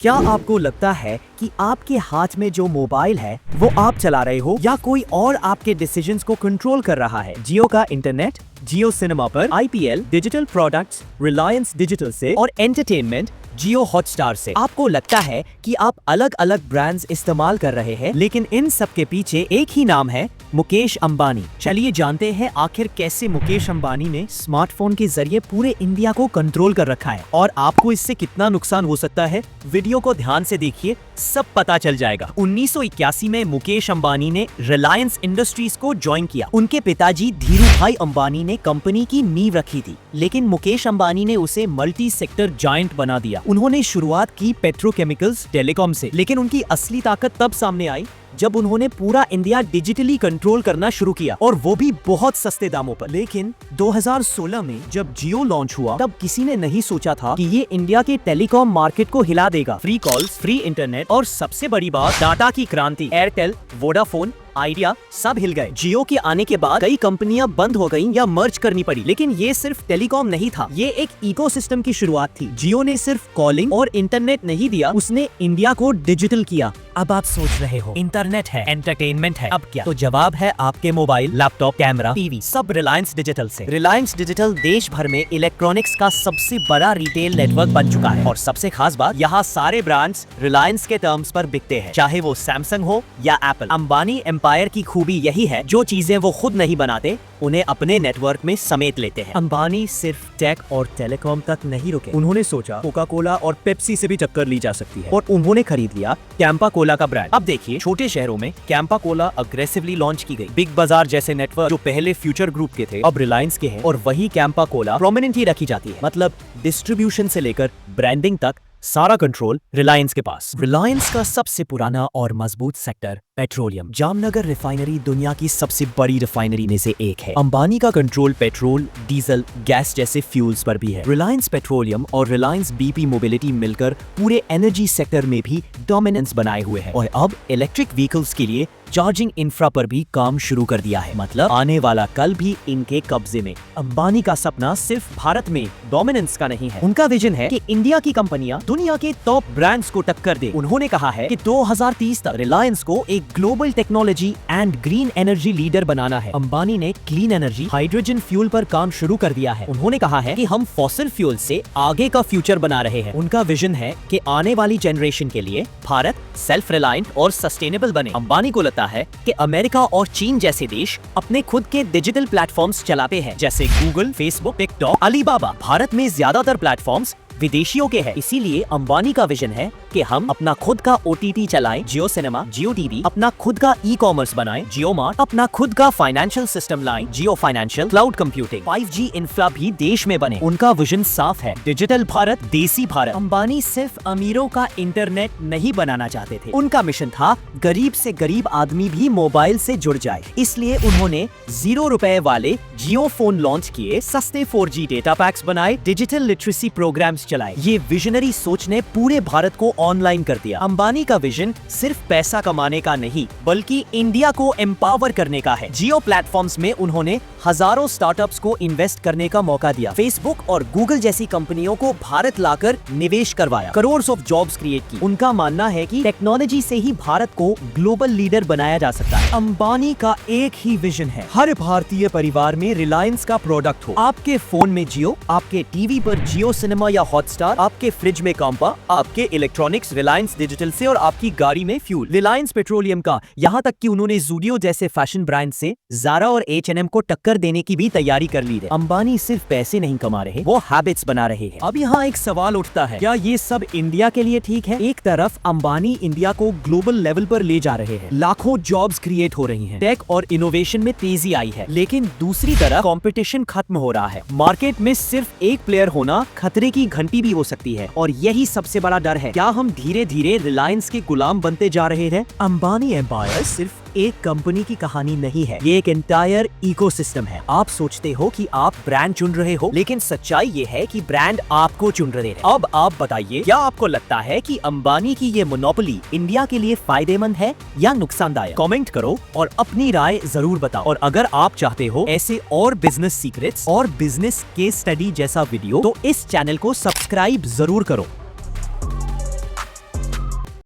क्या आपको लगता है कि आपके हाथ में जो मोबाइल है वो आप चला रहे हो या कोई और आपके डिसीजंस को कंट्रोल कर रहा है? जियो का इंटरनेट, जियो सिनेमा पर IPL, digital products Reliance digital से और एंटरटेनमेंट जियो हॉटस्टार से। आपको लगता है कि आप अलग अलग ब्रांड्स इस्तेमाल कर रहे हैं, लेकिन इन सब के पीछे एक ही नाम है, मुकेश अंबानी। चलिए जानते हैं आखिर कैसे मुकेश अंबानी ने स्मार्टफोन के जरिए पूरे इंडिया को कंट्रोल कर रखा है और आपको इससे कितना नुकसान हो सकता है। वीडियो को ध्यान से देखिए, सब पता चल जाएगा। 1981 में मुकेश अंबानी ने रिलायंस इंडस्ट्रीज को ज्वाइन किया। उनके पिताजी धीरूभाई अंबानी ने कंपनी की नींव रखी थी, लेकिन मुकेश अंबानी ने उसे मल्टी सेक्टर जायंट बना दिया। उन्होंने शुरुआत की पेट्रोकेमिकल्स, टेलीकॉम से, लेकिन उनकी असली ताकत तब सामने आई जब उन्होंने पूरा इंडिया डिजिटली कंट्रोल करना शुरू किया, और वो भी बहुत सस्ते दामों पर। लेकिन 2016 में जब जियो लॉन्च हुआ, तब किसी ने नहीं सोचा था कि ये इंडिया के टेलीकॉम मार्केट को हिला देगा। फ्री कॉल्स, फ्री इंटरनेट और सबसे बड़ी बात, डाटा की क्रांति। एयरटेल, वोडाफोन, आइडिया सब हिल गए। जियो के आने के बाद कई कंपनियां बंद हो गईं या मर्ज करनी पड़ी, लेकिन ये सिर्फ टेलीकॉम नहीं था, ये एक इकोसिस्टम की शुरुआत थी। जियो ने सिर्फ कॉलिंग और इंटरनेट नहीं दिया, उसने इंडिया को डिजिटल किया। अब आप सोच रहे हो इंटरनेट है, एंटरटेनमेंट है, अब क्या? तो जवाब है आपके मोबाइल, लैपटॉप, कैमरा, टीवी, सब रिलायंस डिजिटल से। रिलायंस डिजिटल देश भर में इलेक्ट्रॉनिक्स का सबसे बड़ा रिटेल नेटवर्क बन चुका है, और सबसे खास बात, यहाँ सारे ब्रांड्स रिलायंस के टर्म्स पर बिकते हैं, चाहे वो सैमसंग हो या एप्पल। अंबानी एम्पायर की खूबी यही है, जो चीजें वो खुद नहीं बनाते, उन्हें अपने नेटवर्क में समेट लेते हैं। अंबानी सिर्फ टेक और टेलीकॉम तक नहीं रुके, उन्होंने सोचा कोका कोला और पेप्सी से भी टक्कर ली जा सकती है, और उन्होंने खरीद लिया कैंपा कोला का ब्रांड। अब देखिए, छोटे शहरों में कैंपा कोला अग्रेसिवली लॉन्च की गई। बिग बाजार जैसे नेटवर्क जो पहले फ्यूचर ग्रुप के थे, अब रिलायंस के हैं, और वही कैंपा कोला प्रोमिनेंटली रखी जाती है। मतलब डिस्ट्रीब्यूशन से लेकर ब्रांडिंग तक सारा कंट्रोल रिलायंस के पास। रिलायंस का सबसे पुराना और मजबूत सेक्टर पेट्रोलियम। जामनगर रिफाइनरी दुनिया की सबसे बड़ी रिफाइनरी में से एक है। अंबानी का कंट्रोल पेट्रोल, डीजल, गैस जैसे फ्यूल्स पर भी है। रिलायंस पेट्रोलियम और रिलायंस बीपी मोबिलिटी मिलकर पूरे एनर्जी सेक्टर में भी डोमिनेंस बनाए हुए हैं, और अब इलेक्ट्रिक व्हीकल्स के लिए चार्जिंग इंफ्रा पर भी काम शुरू कर दिया है। मतलब आने वाला कल भी इनके कब्जे में। अंबानी का सपना सिर्फ भारत में डोमिनेंस का नहीं है, उनका विजन है कि इंडिया की कंपनियां दुनिया के टॉप ब्रांड्स को टक्कर दे। उन्होंने कहा है कि 2030 तक रिलायंस को एक global technology and green energy leader बनाना है। अंबानी ने क्लीन एनर्जी, हाइड्रोजन फ्यूल पर काम शुरू कर दिया है। उन्होंने कहा है कि हम फॉसिल फ्यूल से आगे का फ्यूचर बना रहे हैं। उनका विजन है कि आने वाली जनरेशन के लिए भारत सेल्फ रिलायंट और सस्टेनेबल बने। अंबानी को लगता है कि अमेरिका और चीन जैसे देश अपने खुद के डिजिटल प्लेटफॉर्म्स चलाते हैं, जैसे Google, Facebook, TikTok, Alibaba. Bharat में ज्यादातर प्लेटफॉर्म्स विदेशियों के हैं, इसीलिए अंबानी का विजन है कि हम अपना खुद का ओटीटी चलाएं, जियो सिनेमा, जियो टीवी, अपना खुद का ई कॉमर्स बनाएं, जियो मार्ट, अपना खुद का फाइनेंशियल सिस्टम लाएं, Jio financial, cloud computing, 5G infra भी देश में बने। उनका विजन साफ है, डिजिटल भारत, देसी भारत। अंबानी सिर्फ अमीरों का इंटरनेट नहीं बनाना चाहते थे, उनका मिशन था गरीब से गरीब आदमी भी मोबाइल से जुड़ जाए। इसलिए उन्होंने 0 रुपए वाले जियो फोन लॉन्च किए, सस्ते 4G डेटा पैक्स बनाए, डिजिटल लिटरेसी प्रोग्राम्स चलाए। ये विजनरी सोच ने पूरे भारत को ऑनलाइन कर दिया। अंबानी का विजन सिर्फ पैसा कमाने का नहीं, बल्कि इंडिया को एम्पावर करने का है। जियो प्लेटफॉर्म्स में उन्होंने हजारों स्टार्टअप्स को इन्वेस्ट करने का मौका दिया। फेसबुक और गूगल जैसी कंपनियों को भारत लाकर निवेश करवाया, करोड़ ऑफ जॉब्स क्रिएट की। उनका मानना है कि टेक्नोलॉजी से ही भारत को ग्लोबल लीडर बनाया जा सकता है। अंबानी का एक ही विजन है, हर भारतीय परिवार में रिलायंस का प्रोडक्ट हो। आपके फोन में जियो, आपके टीवी पर जियो सिनेमा या हॉटस्टार, आपके फ्रिज में कांपा, आपके इलेक्ट्रॉनिक्स रिलायंस डिजिटल से, और आपकी गाड़ी में फ्यूल रिलायंस पेट्रोलियम का। यहाँ तक कि उन्होंने ज़ूडियो जैसे फैशन ब्रांड से ज़ारा और H&M को टक्कर देने की भी तैयारी कर ली है। अंबानी सिर्फ पैसे नहीं कमा रहे, वो हैबिट्स बना रहे हैं। अब यहाँ एक सवाल उठता है, क्या ये सब इंडिया के लिए ठीक है? एक तरफ अंबानी इंडिया को ग्लोबल लेवल पर ले जा रहे हैं, लाखों जॉब्स क्रिएट हो रही हैं, टेक और इनोवेशन में तेजी आई है, लेकिन दूसरी तरफ कंपटीशन खत्म हो रहा है। मार्केट में सिर्फ एक प्लेयर होना खतरे की घंटी भी हो सकती है, और यही सबसे बड़ा डर है। क्या हम धीरे धीरे रिलायंस के गुलाम बनते जा रहे हैं? अंबानी एम्पायर सिर्फ एक कंपनी की कहानी नहीं है, ये एक एंटायर इकोसिस्टम है। आप सोचते हो कि आप ब्रांड चुन रहे हो, लेकिन सच्चाई ये है कि ब्रांड आपको चुन रहे हैं। अब आप बताइए, क्या आपको लगता है कि अंबानी की ये मोनोपोली इंडिया के लिए फायदेमंद है या नुकसानदायक? कमेंट करो और अपनी राय जरूर बताओ। और अगर आप चाहते हो ऐसे और बिजनेस सीक्रेट्स और बिजनेस केस स्टडी जैसा वीडियो, तो इस चैनल को सब्सक्राइब जरूर करो।